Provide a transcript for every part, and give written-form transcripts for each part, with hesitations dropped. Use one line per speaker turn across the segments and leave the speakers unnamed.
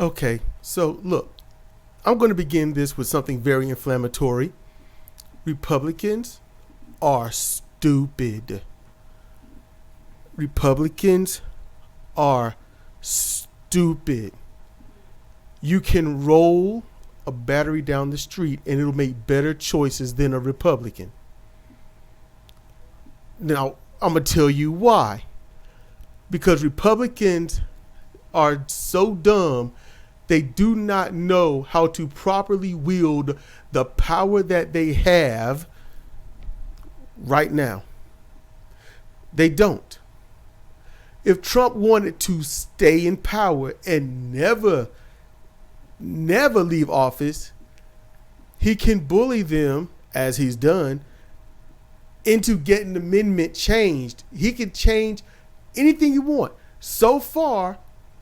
Okay, so look, I'm going to begin this with something very inflammatory. Republicans are stupid. Republicans are stupid. You can roll a battery down the street and it'll make better choices than a Republican. Now, I'm going to tell you why. Because Republicans are so dumb, they do not know how to properly wield the power that they have right now. They don't. If Trump wanted to stay in power and never leave office, he can bully them, as he's done, into getting the amendment changed. He can change anything he wants. So far,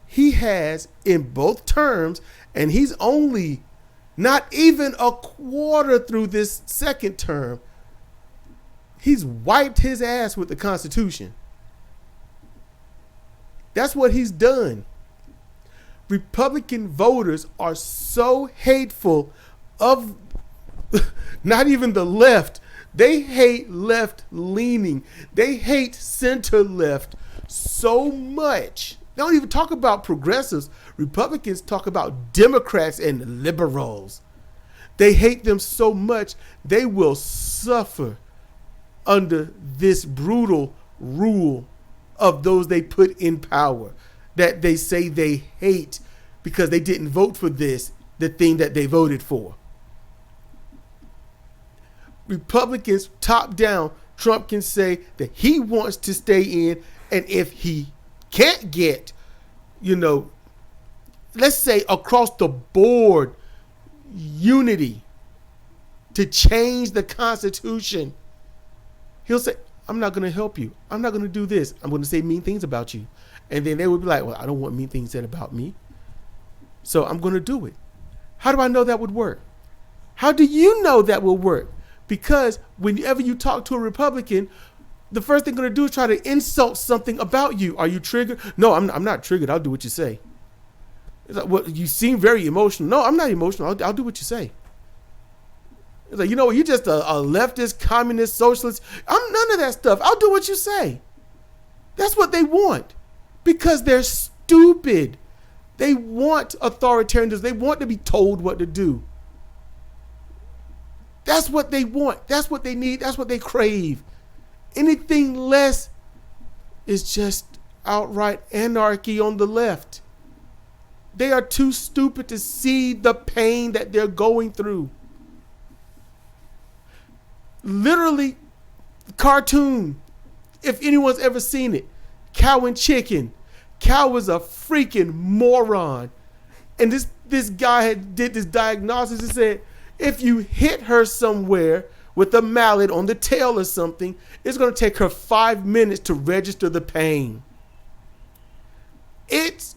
he has in both terms, and he's only not even a quarter through this second term. He's wiped his ass with the Constitution. That's what he's done. Republican voters are so hateful of not even the left. They hate left leaning. They hate center left so much. They don't even talk about progressives. Republicans talk about Democrats and liberals. They hate them so much they will suffer under this brutal rule of those they put in power, that they say they hate because they didn't vote for this, the thing that they voted for. Republicans, top down, Trump can say that he wants to stay in, and if he can't get, let's say across the board unity to change the Constitution, he'll say, I'm not going to help you. I'm not going to do this. I'm going to say mean things about you. And then they would be like, well, I don't want mean things said about me, so I'm going to do it. How do I know that would work? How do you know that will work? Because whenever you talk to a Republican, the first thing they're going to do is try to insult something about you. Are you triggered? No, I'm not triggered. I'll do what you say. It's like, well, you seem very emotional. No, I'm not emotional. I'll do what you say. It's like, you're just a leftist, communist, socialist. I'm none of that stuff. I'll do what you say. That's what they want. Because they're stupid. They want authoritarianism. They want to be told what to do. That's what they want. That's what they need. That's what they crave. Anything less is just outright anarchy on the left. They are too stupid to see the pain that they're going through. Literally, cartoon. If anyone's ever seen it, Cow and Chicken. Cow was a freaking moron. And this guy did this diagnosis and said, if you hit her somewhere with a mallet on the tail or something, it's going to take her 5 minutes to register the pain. It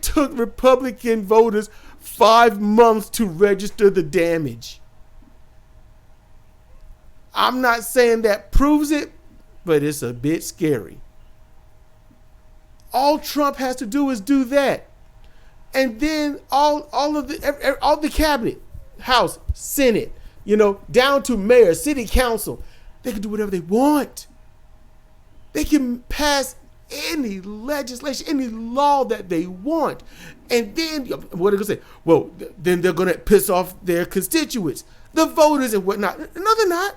took Republican voters 5 months to register the damage. I'm not saying that proves it, but it's a bit scary. All Trump has to do is do that. And then all the cabinet, House, Senate, down to mayor, city council, they can do whatever they want. They can pass any legislation, any law that they want. And then what are they going to say? Well, then they're going to piss off their constituents, the voters and whatnot. No, they're not.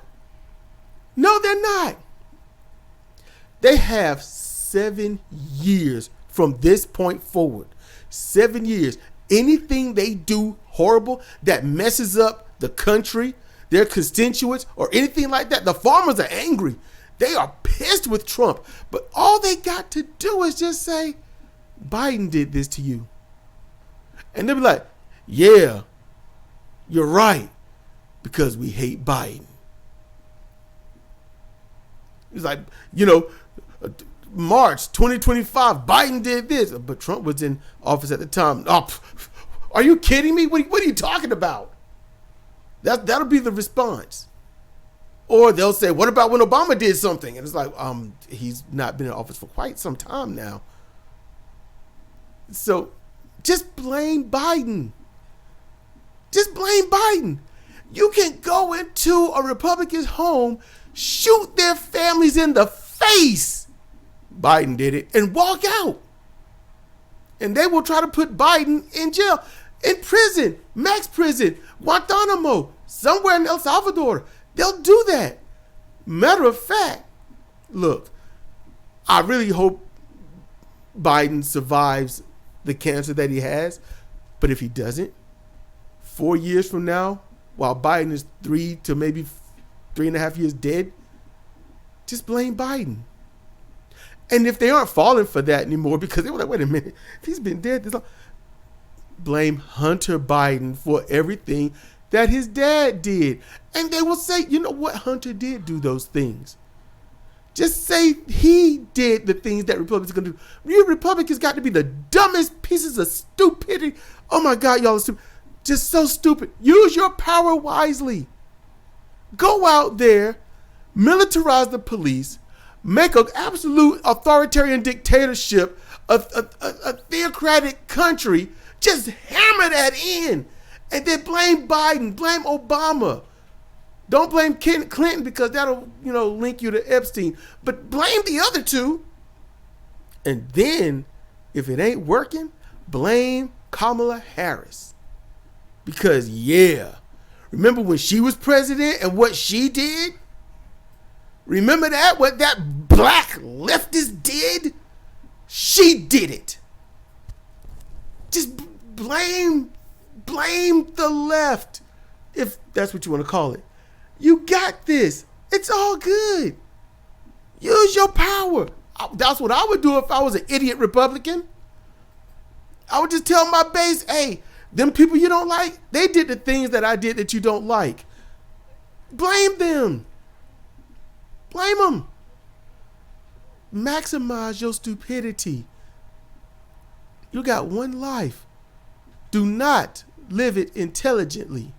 No, they're not. They have 7 years from this point forward. 7 years. Anything they do horrible that messes up the country, their constituents, or anything like that, the farmers are angry. They are pissed with Trump. But all they got to do is just say, Biden did this to you. And they'll be like, yeah, you're right, because we hate Biden. It's like, March 2025, Biden did this, but Trump was in office at the time. Oh, are you kidding me? What are you talking about? That'll be the response. Or they'll say, what about when Obama did something? And it's like, he's not been in office for quite some time now. So Just blame Biden. Just blame Biden. You can go into a Republican's home, shoot their families in the face. Biden did it, and walk out. And they will try to put Biden in jail, in prison, max prison, Guantanamo, somewhere in El Salvador. They'll do that. Matter of fact, look, I really hope Biden survives the cancer that he has. But if he doesn't, 4 years from now, while Biden is 3 to maybe 3.5 years dead, just blame Biden. And if they aren't falling for that anymore, because they were like, wait a minute, if he's been dead this long, blame Hunter Biden for everything that his dad did. And they will say, you know what, Hunter did do those things. Just say he did the things that Republicans are going to do. You Republicans got to be the dumbest pieces of stupidity. Oh my God, y'all are stupid. Just so stupid. Use your power wisely. Go out there, militarize the police, make an absolute authoritarian dictatorship, a theocratic country. Just hammer that in. And then blame Biden, blame Obama. Don't blame Clinton because that'll, link you to Epstein. But blame the other two. And then, if it ain't working, blame Kamala Harris. Because, remember when she was president and what she did? Remember that? What that black leftist did? She did it. Just blame the left, if that's what you want to call it. You got this. It's all good. Use your power. That's what I would do if I was an idiot Republican. I would just tell my base, hey, them people you don't like, they did the things that I did that you don't like. Blame them. Blame them. Maximize your stupidity. You got one life. Do not live it intelligently.